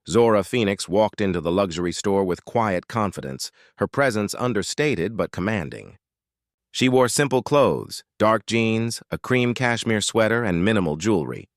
Zora Phoenix walked into the luxury store with quiet confidence, her presence understated but commanding. She wore simple clothes, dark jeans, a cream cashmere sweater, and minimal jewelry.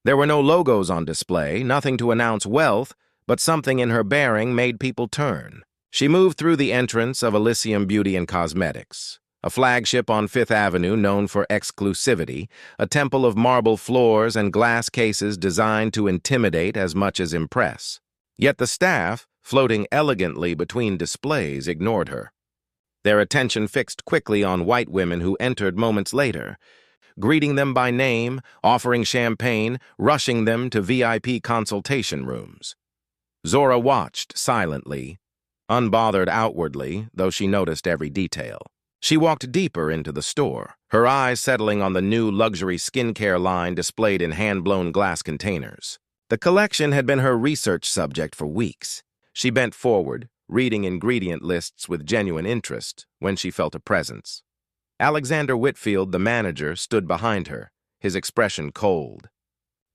There were no logos on display, nothing to announce wealth, but something in her bearing made people turn. She moved through the entrance of Elysium Beauty and Cosmetics, a flagship on Fifth Avenue known for exclusivity, a temple of marble floors and glass cases designed to intimidate as much as impress. Yet the staff, floating elegantly between displays, ignored her. Their attention fixed quickly on white women who entered moments later, greeting them by name, offering champagne, rushing them to VIP consultation rooms. Zora watched silently, unbothered outwardly, though she noticed every detail. She walked deeper into the store, her eyes settling on the new luxury skincare line displayed in hand-blown glass containers. The collection had been her research subject for weeks. She bent forward, reading ingredient lists with genuine interest, when she felt a presence. Alexander Whitfield, the manager, stood behind her, his expression cold.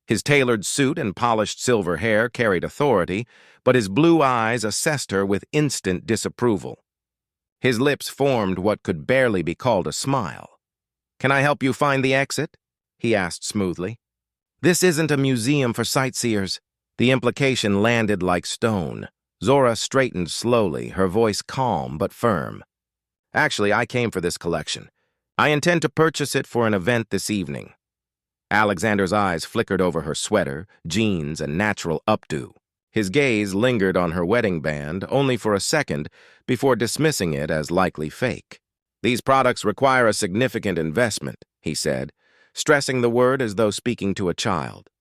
His tailored suit and polished silver hair carried authority, but his blue eyes assessed her with instant disapproval. His lips formed what could barely be called a smile. "Can I help you find the exit?" he asked smoothly. "This isn't a museum for sightseers." The implication landed like stone. Zora straightened slowly, her voice calm but firm. "Actually, I came for this collection. I intend to purchase it for an event this evening." Alexander's eyes flickered over her sweater, jeans, and natural updo. His gaze lingered on her wedding band only for a second before dismissing it as likely fake. "These products require a significant investment," he said, stressing the word as though speaking to a child.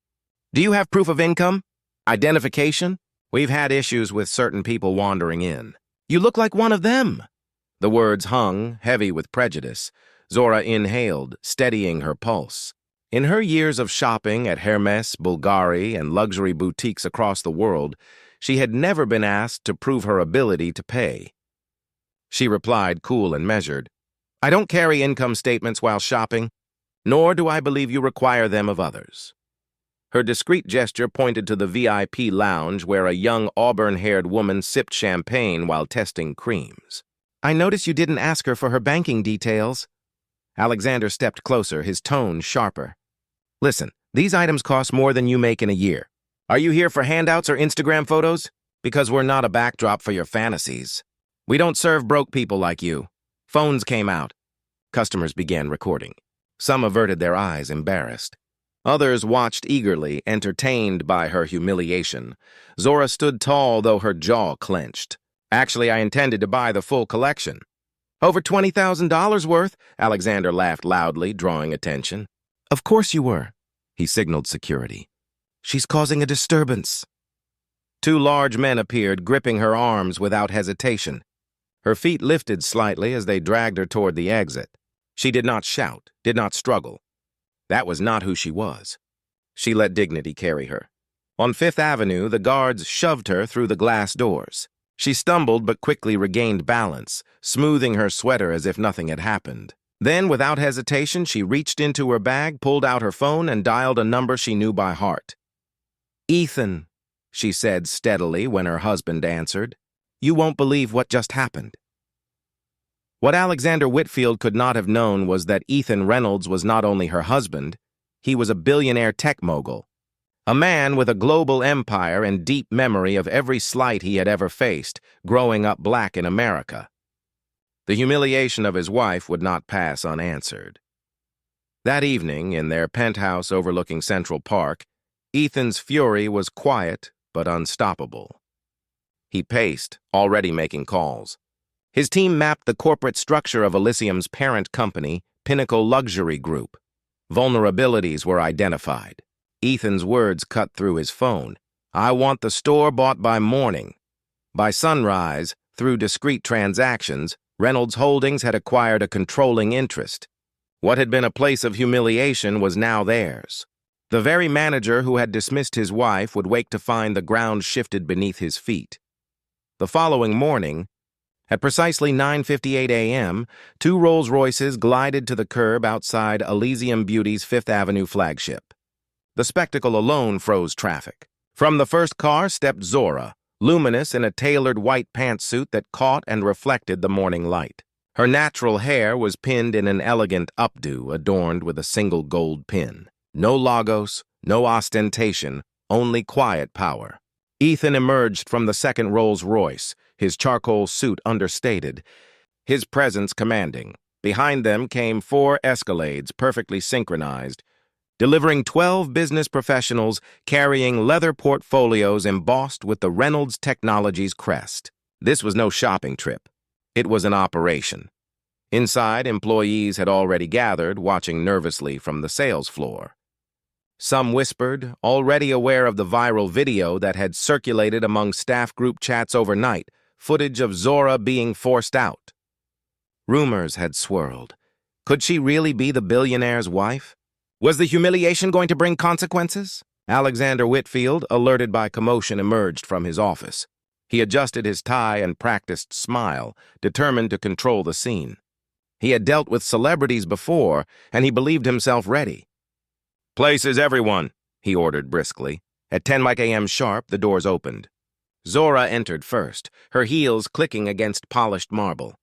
"Do you have proof of income? Identification? We've had issues with certain people wandering in." "You look like one of them." The words hung, heavy with prejudice. Zora inhaled, steadying her pulse. In her years of shopping at Hermès, Bulgari, and luxury boutiques across the world, she had never been asked to prove her ability to pay. She replied, cool and measured, "I don't carry income statements while shopping, nor do I believe you require them of others." Her discreet gesture pointed to the VIP lounge where a young auburn-haired woman sipped champagne while testing creams. "I notice you didn't ask her for her banking details." Alexander stepped closer, his tone sharper. "Listen, these items cost more than you make in a year. Are you here for handouts or Instagram photos? Because we're not a backdrop for your fantasies. We don't serve broke people like you." Phones came out. Customers began recording. Some averted their eyes, embarrassed. Others watched eagerly, entertained by her humiliation. Zora stood tall, though her jaw clenched. "Actually, I intended to buy the full collection." "Over $20,000 worth?" Alexander laughed loudly, drawing attention. "Of course you were." He signaled security. "She's causing a disturbance." Two large men appeared, gripping her arms without hesitation. Her feet lifted slightly as they dragged her toward the exit. She did not shout, did not struggle. That was not who she was. She let dignity carry her. On Fifth Avenue, the guards shoved her through the glass doors. She stumbled but quickly regained balance, smoothing her sweater as if nothing had happened. Then, without hesitation, she reached into her bag, pulled out her phone, and dialed a number she knew by heart. "Ethan," she said steadily when her husband answered, "you won't believe what just happened." What Alexander Whitfield could not have known was that Ethan Reynolds was not only her husband, he was a billionaire tech mogul, a man with a global empire and deep memory of every slight he had ever faced, growing up black in America. The humiliation of his wife would not pass unanswered. That evening, in their penthouse overlooking Central Park, Ethan's fury was quiet but unstoppable. He paced, already making calls. His team mapped the corporate structure of Elysium's parent company, Pinnacle Luxury Group. Vulnerabilities were identified. Ethan's words cut through his phone. "I want the store bought by morning." By sunrise, through discreet transactions, Reynolds Holdings had acquired a controlling interest. What had been a place of humiliation was now theirs. The very manager who had dismissed his wife would wake to find the ground shifted beneath his feet. The following morning, at precisely 9:58 a.m., two Rolls-Royces glided to the curb outside Elysium Beauty's Fifth Avenue flagship. The spectacle alone froze traffic. From the first car stepped Zora, luminous in a tailored white pantsuit that caught and reflected the morning light. Her natural hair was pinned in an elegant updo adorned with a single gold pin. No logos, no ostentation, only quiet power. Ethan emerged from the second Rolls-Royce, his charcoal suit understated, his presence commanding. Behind them came 4 Escalades perfectly synchronized, delivering 12 business professionals carrying leather portfolios embossed with the Reynolds Technologies crest. This was no shopping trip. It was an operation. Inside, employees had already gathered, watching nervously from the sales floor. Some whispered, already aware of the viral video that had circulated among staff group chats overnight, footage of Zora being forced out. Rumors had swirled. Could she really be the billionaire's wife? Was the humiliation going to bring consequences? Alexander Whitfield, alerted by commotion, emerged from his office. He adjusted his tie and practiced smile, determined to control the scene. He had dealt with celebrities before, and he believed himself ready. "Places everyone," he ordered briskly. At 10 a.m. sharp, the doors opened. Zora entered first, her heels clicking against polished marble.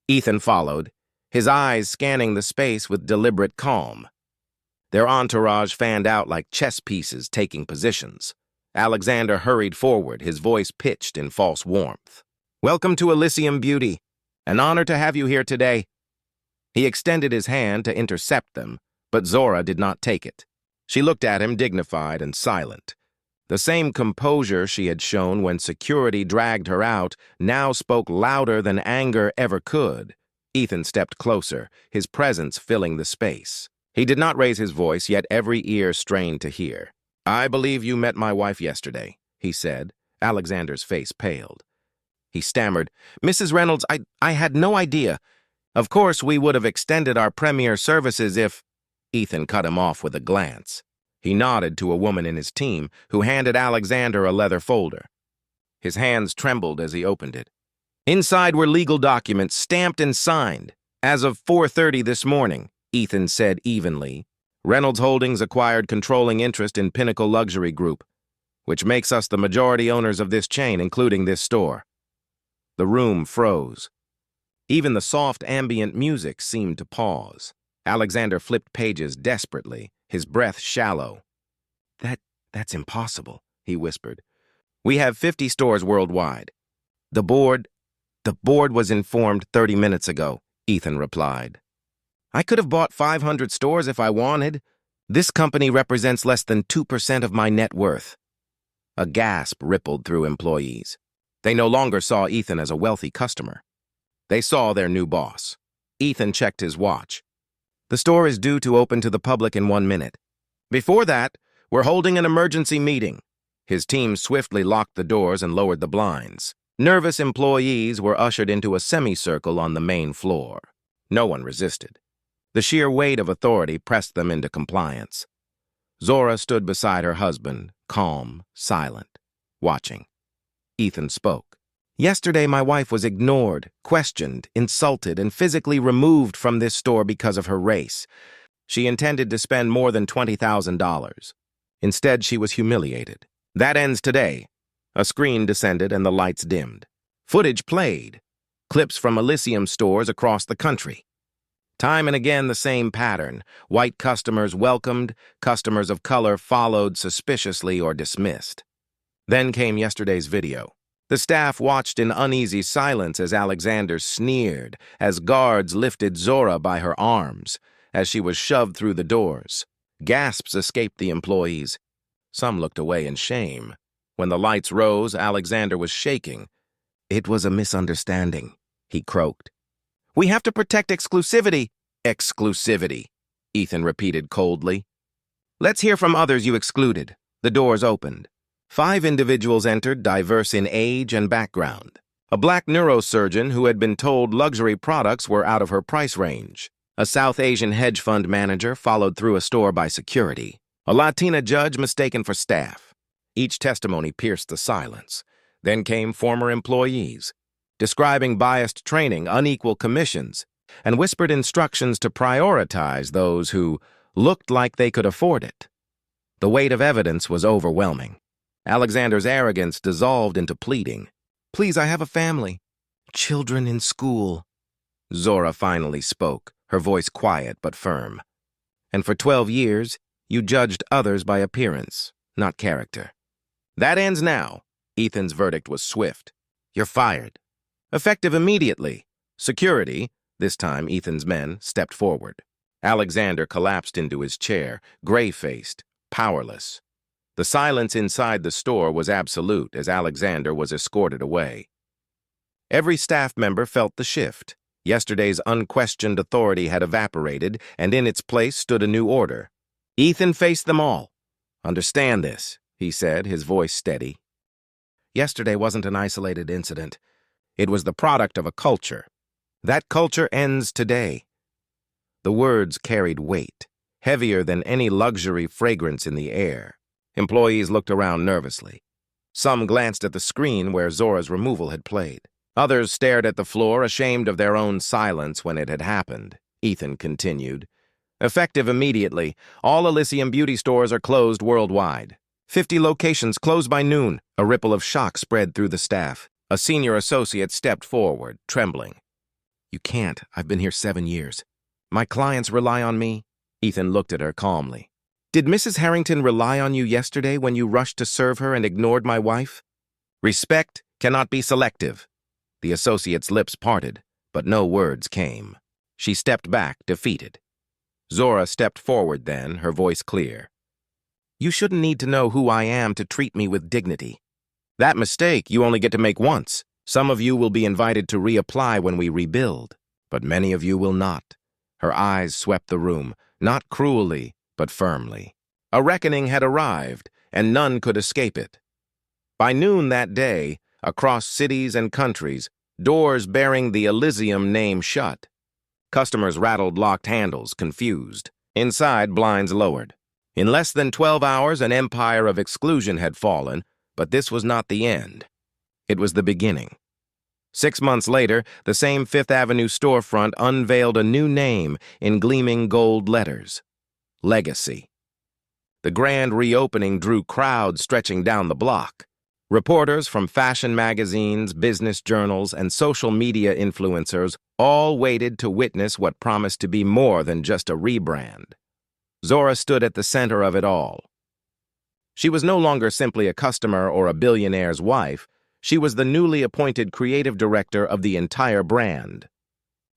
Ethan followed, his eyes scanning the space with deliberate calm. Their entourage fanned out like chess pieces taking positions. Alexander hurried forward, his voice pitched in false warmth. "Welcome to Elysium, Beauty. An honor to have you here today." He extended his hand to intercept them, but Zora did not take it. She looked at him dignified and silent. The same composure she had shown when security dragged her out now spoke louder than anger ever could. Ethan stepped closer, his presence filling the space. He did not raise his voice, yet every ear strained to hear. "I believe you met my wife yesterday," he said. Alexander's face paled. He stammered, "Mrs. Reynolds, I had no idea. Of course, we would have extended our premier services if—" Ethan cut him off with a glance. He nodded to a woman in his team who handed Alexander a leather folder. His hands trembled as he opened it. Inside were legal documents stamped and signed. "As of 4:30 this morning," Ethan said evenly, "Reynolds Holdings acquired controlling interest in Pinnacle Luxury Group, which makes us the majority owners of this chain, including this store." The room froze. Even the soft ambient music seemed to pause. Alexander flipped pages desperately, his breath shallow. That's impossible," he whispered. "We have 50 stores worldwide." The board was informed 30 minutes ago," Ethan replied. "I could have bought 500 stores if I wanted. This company represents less than 2% of my net worth." A gasp rippled through employees. They no longer saw Ethan as a wealthy customer. They saw their new boss. Ethan checked his watch. "The store is due to open to the public in 1 minute. Before that, we're holding an emergency meeting." His team swiftly locked the doors and lowered the blinds. Nervous employees were ushered into a semicircle on the main floor. No one resisted. The sheer weight of authority pressed them into compliance. Zora stood beside her husband, calm, silent, watching. Ethan spoke. "Yesterday, my wife was ignored, questioned, insulted, and physically removed from this store because of her race. She intended to spend more than $20,000. Instead, she was humiliated. That ends today." A screen descended and the lights dimmed. Footage played. Clips from Elysium stores across the country. Time and again the same pattern. White customers welcomed, customers of color followed suspiciously or dismissed. Then came yesterday's video. The staff watched in uneasy silence as Alexander sneered, as guards lifted Zora by her arms, as she was shoved through the doors. Gasps escaped the employees. Some looked away in shame. When the lights rose, Alexander was shaking. "It was a misunderstanding," he croaked. "We have to protect exclusivity." "Exclusivity," Ethan repeated coldly. "Let's hear from others you excluded." The doors opened. 5 individuals entered, diverse in age and background. A black neurosurgeon who had been told luxury products were out of her price range. A South Asian hedge fund manager followed through a store by security. A Latina judge mistaken for staff. Each testimony pierced the silence. Then came former employees, describing biased training, unequal commissions, and whispered instructions to prioritize those who looked like they could afford it. The weight of evidence was overwhelming. Alexander's arrogance dissolved into pleading. "Please, I have a family. Children in school." Zora finally spoke, her voice quiet but firm. "And for 12 years, you judged others by appearance, not character. That ends now." Ethan's verdict was swift. "You're fired." Effective immediately. Security, this time Ethan's men, stepped forward. Alexander collapsed into his chair, gray-faced, powerless. The silence inside the store was absolute as Alexander was escorted away. Every staff member felt the shift. Yesterday's unquestioned authority had evaporated, and in its place stood a new order. Ethan faced them all. "Understand this," he said, his voice steady. "Yesterday wasn't an isolated incident. It was the product of a culture. That culture ends today." The words carried weight, heavier than any luxury fragrance in the air. Employees looked around nervously. Some glanced at the screen where Zora's removal had played. Others stared at the floor, ashamed of their own silence when it had happened. Ethan continued. "Effective immediately, all Elysium beauty stores are closed worldwide. 50 locations closed by noon." A ripple of shock spread through the staff. A senior associate stepped forward, trembling. "You can't. I've been here 7 years. My clients rely on me." Ethan looked at her calmly. "Did Mrs. Harrington rely on you yesterday when you rushed to serve her and ignored my wife?" "Respect cannot be selective." The associate's lips parted, but no words came. She stepped back, defeated. Zora stepped forward then, her voice clear. "You shouldn't need to know who I am to treat me with dignity. That mistake you only get to make once. Some of you will be invited to reapply when we rebuild, but many of you will not." Her eyes swept the room, not cruelly, but firmly. A reckoning had arrived, and none could escape it. By noon that day, across cities and countries, doors bearing the Elysium name shut. Customers rattled locked handles, confused. Inside, blinds lowered. In less than 12 hours, an empire of exclusion had fallen, but this was not the end. It was the beginning. 6 months later, the same Fifth Avenue storefront unveiled a new name in gleaming gold letters. Legacy. The grand reopening drew crowds stretching down the block. Reporters from fashion magazines, business journals, and social media influencers all waited to witness what promised to be more than just a rebrand. Zora stood at the center of it all. She was no longer simply a customer or a billionaire's wife. She was the newly appointed creative director of the entire brand.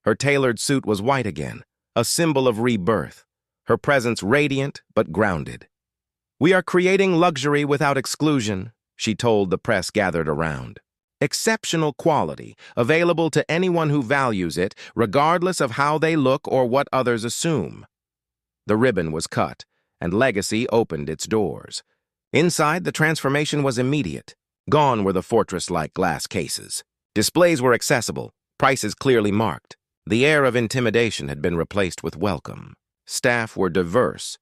Her tailored suit was white again, a symbol of rebirth, her presence radiant but grounded. "We are creating luxury without exclusion," she told the press gathered around. "Exceptional quality, available to anyone who values it, regardless of how they look or what others assume." The ribbon was cut, and Legacy opened its doors. Inside, the transformation was immediate. Gone were the fortress-like glass cases. Displays were accessible, prices clearly marked. The air of intimidation had been replaced with welcome. Staff were diverse.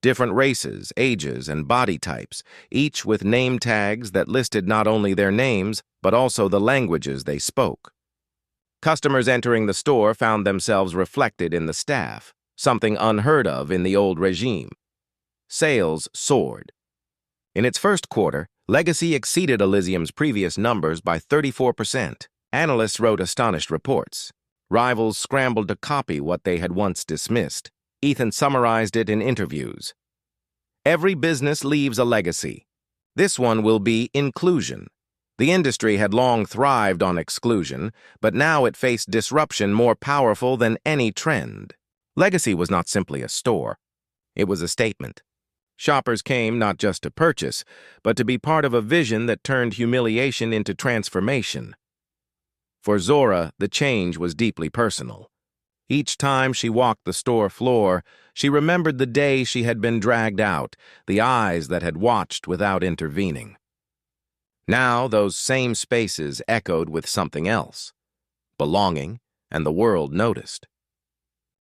Different races, ages, and body types, each with name tags that listed not only their names, but also the languages they spoke. Customers entering the store found themselves reflected in the staff, something unheard of in the old regime. Sales soared. In its first quarter, Legacy exceeded Elysium's previous numbers by 34%. Analysts wrote astonished reports. Rivals scrambled to copy what they had once dismissed. Ethan summarized it in interviews. "Every business leaves a legacy. This one will be inclusion." The industry had long thrived on exclusion, but now it faced disruption more powerful than any trend. Legacy was not simply a store. It was a statement. Shoppers came not just to purchase, but to be part of a vision that turned humiliation into transformation. For Zora, the change was deeply personal. Each time she walked the store floor, she remembered the day she had been dragged out, the eyes that had watched without intervening. Now those same spaces echoed with something else. Belonging, and the world noticed.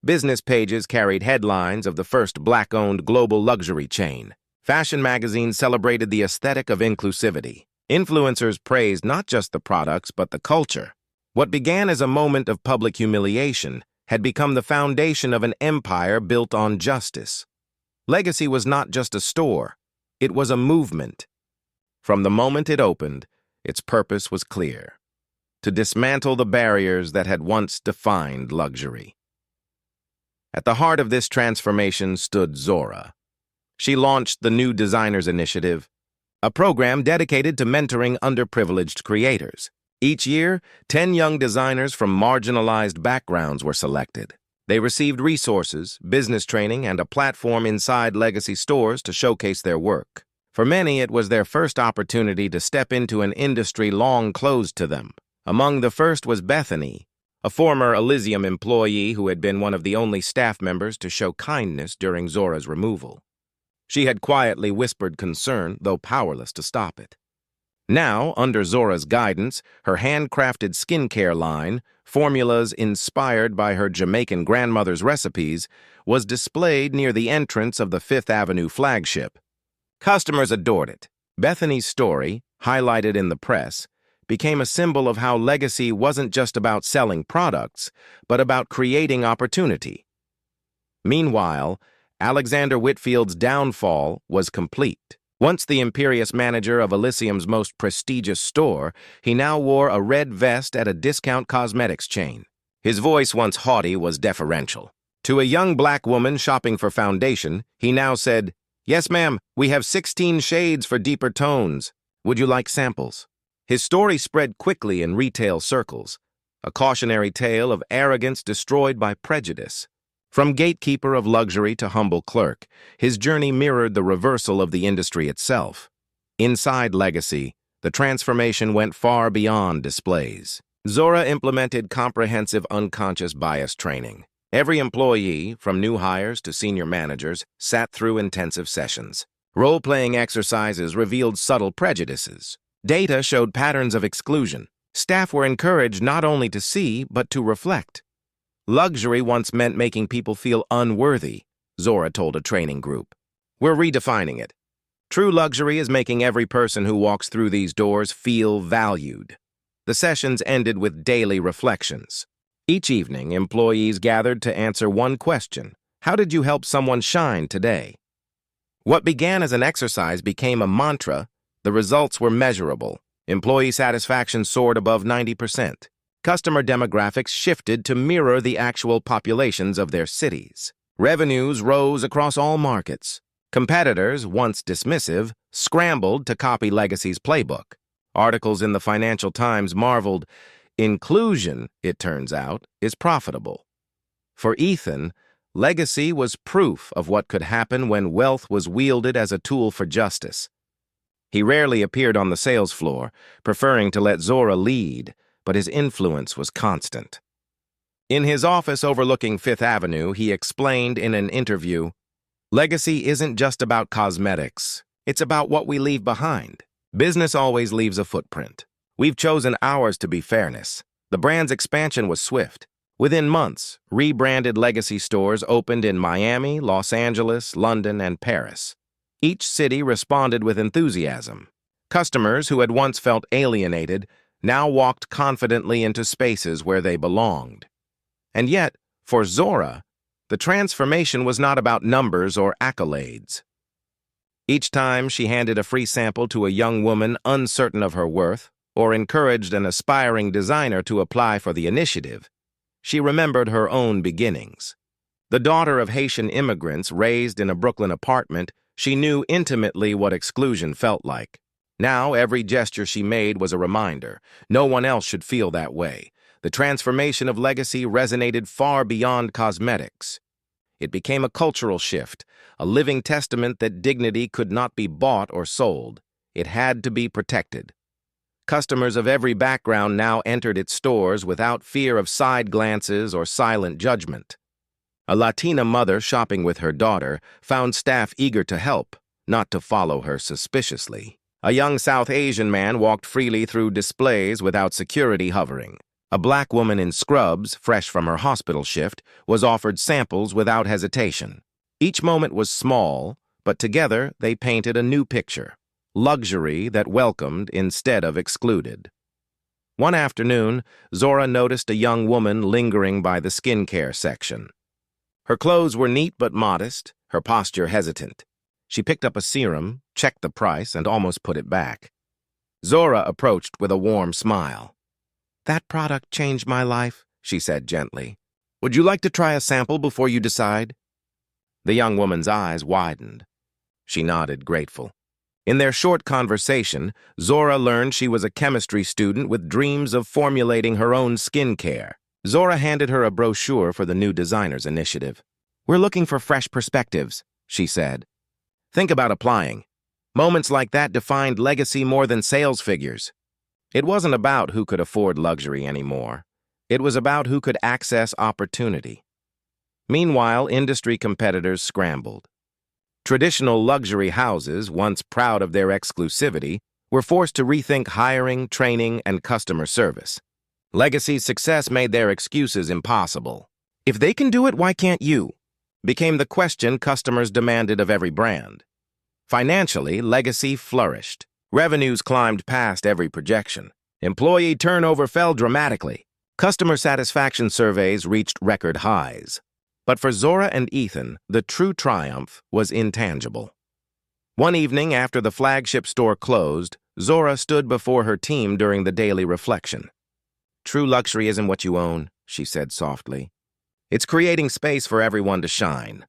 Business pages carried headlines of the first Black-owned global luxury chain. Fashion magazines celebrated the aesthetic of inclusivity. Influencers praised not just the products, but the culture. What began as a moment of public humiliation had become the foundation of an empire built on justice. Legacy was not just a store. It was a movement. From the moment it opened, its purpose was clear: to dismantle the barriers that had once defined luxury. At the heart of this transformation stood Zora. She launched the New Designers Initiative, a program dedicated to mentoring underprivileged creators. Each year, 10 young designers from marginalized backgrounds were selected. They received resources, business training, and a platform inside legacy stores to showcase their work. For many, it was their first opportunity to step into an industry long closed to them. Among the first was Bethany, a former Elysium employee who had been one of the only staff members to show kindness during Zora's removal. She had quietly whispered concern, though powerless to stop it. Now, under Zora's guidance, her handcrafted skincare line, formulas inspired by her Jamaican grandmother's recipes, was displayed near the entrance of the Fifth Avenue flagship. Customers adored it. Bethany's story, highlighted in the press, became a symbol of how legacy wasn't just about selling products, but about creating opportunity. Meanwhile, Alexander Whitfield's downfall was complete. Once the imperious manager of Elysium's most prestigious store, he now wore a red vest at a discount cosmetics chain. His voice, once haughty, was deferential. To a young black woman shopping for foundation, he now said, "Yes, ma'am, we have 16 shades for deeper tones. Would you like samples?" His story spread quickly in retail circles, a cautionary tale of arrogance destroyed by prejudice. From gatekeeper of luxury to humble clerk, his journey mirrored the reversal of the industry itself. Inside Legacy, the transformation went far beyond displays. Zora implemented comprehensive unconscious bias training. Every employee, from new hires to senior managers, sat through intensive sessions. Role-playing exercises revealed subtle prejudices. Data showed patterns of exclusion. Staff were encouraged not only to see, but to reflect. Luxury once meant making people feel unworthy, Zora told a training group. We're redefining it. True luxury is making every person who walks through these doors feel valued. The sessions ended with daily reflections. Each evening, employees gathered to answer one question: how did you help someone shine today? What began as an exercise became a mantra. The results were measurable. Employee satisfaction soared above 90%. Customer demographics shifted to mirror the actual populations of their cities. Revenues rose across all markets. Competitors, once dismissive, scrambled to copy Legacy's playbook. Articles in the Financial Times marveled, "Inclusion, it turns out, is profitable." For Ethan, Legacy was proof of what could happen when wealth was wielded as a tool for justice. He rarely appeared on the sales floor, preferring to let Zora lead, but his influence was constant. In his office overlooking Fifth Avenue, he explained in an interview, "Legacy isn't just about cosmetics. It's about what we leave behind. Business always leaves a footprint. We've chosen ours to be fairness." The brand's expansion was swift. Within months, rebranded Legacy stores opened in Miami, Los Angeles, London, and Paris. Each city responded with enthusiasm. Customers who had once felt alienated now walked confidently into spaces where they belonged. And yet, for Zora, the transformation was not about numbers or accolades. Each time she handed a free sample to a young woman uncertain of her worth, or encouraged an aspiring designer to apply for the initiative, she remembered her own beginnings. The daughter of Haitian immigrants raised in a Brooklyn apartment, she knew intimately what exclusion felt like. Now, every gesture she made was a reminder. No one else should feel that way. The transformation of Legacy resonated far beyond cosmetics. It became a cultural shift, a living testament that dignity could not be bought or sold. It had to be protected. Customers of every background now entered its stores without fear of side glances or silent judgment. A Latina mother shopping with her daughter found staff eager to help, not to follow her suspiciously. A young South Asian man walked freely through displays without security hovering. A black woman in scrubs, fresh from her hospital shift, was offered samples without hesitation. Each moment was small, but together they painted a new picture: luxury that welcomed instead of excluded. One afternoon, Zora noticed a young woman lingering by the skincare section. Her clothes were neat but modest, her posture hesitant. She picked up a serum, checked the price, and almost put it back. Zora approached with a warm smile. "That product changed my life," she said gently. "Would you like to try a sample before you decide?" The young woman's eyes widened. She nodded, grateful. In their short conversation, Zora learned she was a chemistry student with dreams of formulating her own skincare. Zora handed her a brochure for the new designers initiative. "We're looking for fresh perspectives," she said. "Think about applying. Moments like that defined legacy more than sales figures." It wasn't about who could afford luxury anymore. It was about who could access opportunity. Meanwhile, industry competitors scrambled. Traditional luxury houses, once proud of their exclusivity, were forced to rethink hiring, training, and customer service. Legacy's success made their excuses impossible. "If they can do it, why can't you?" became the question customers demanded of every brand. Financially, Legacy flourished. Revenues climbed past every projection. Employee turnover fell dramatically. Customer satisfaction surveys reached record highs. But for Zora and Ethan, the true triumph was intangible. One evening after the flagship store closed, Zora stood before her team during the daily reflection. "True luxury isn't what you own," she said softly. "It's creating space for everyone to shine."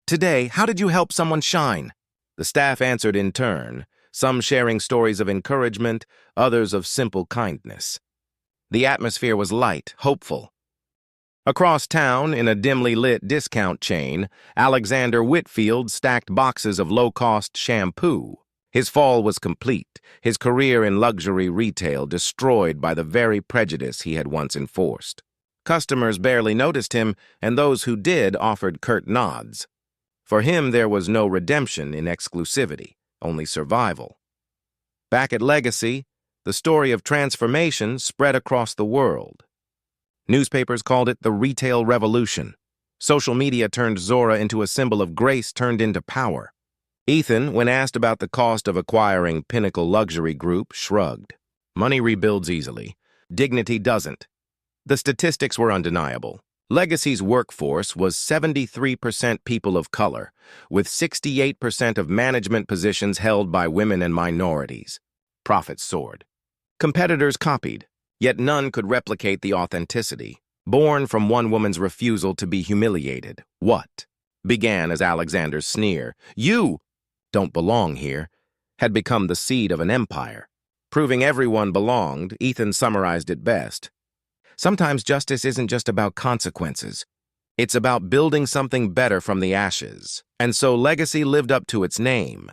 "Today, how did you help someone shine?" The staff answered in turn, some sharing stories of encouragement, others of simple kindness. The atmosphere was light, hopeful. Across town, in a dimly lit discount chain, Alexander Whitfield stacked boxes of low-cost shampoo. His fall was complete, his career in luxury retail destroyed by the very prejudice he had once enforced. Customers barely noticed him, and those who did offered curt nods. For him, there was no redemption in exclusivity, only survival. Back at Legacy, the story of transformation spread across the world. Newspapers called it the retail revolution. Social media turned Zora into a symbol of grace turned into power. Ethan, when asked about the cost of acquiring Pinnacle Luxury Group, shrugged. Money rebuilds easily. Dignity doesn't. The statistics were undeniable. Legacy's workforce was 73% people of color, with 68% of management positions held by women and minorities. Profits soared. Competitors copied, yet none could replicate the authenticity. Born from one woman's refusal to be humiliated. "What?" began as Alexander's sneer. "You don't belong here," had become the seed of an empire. Proving everyone belonged, Ethan summarized it best. "Sometimes justice isn't just about consequences. It's about building something better from the ashes." And so Legacy lived up to its name.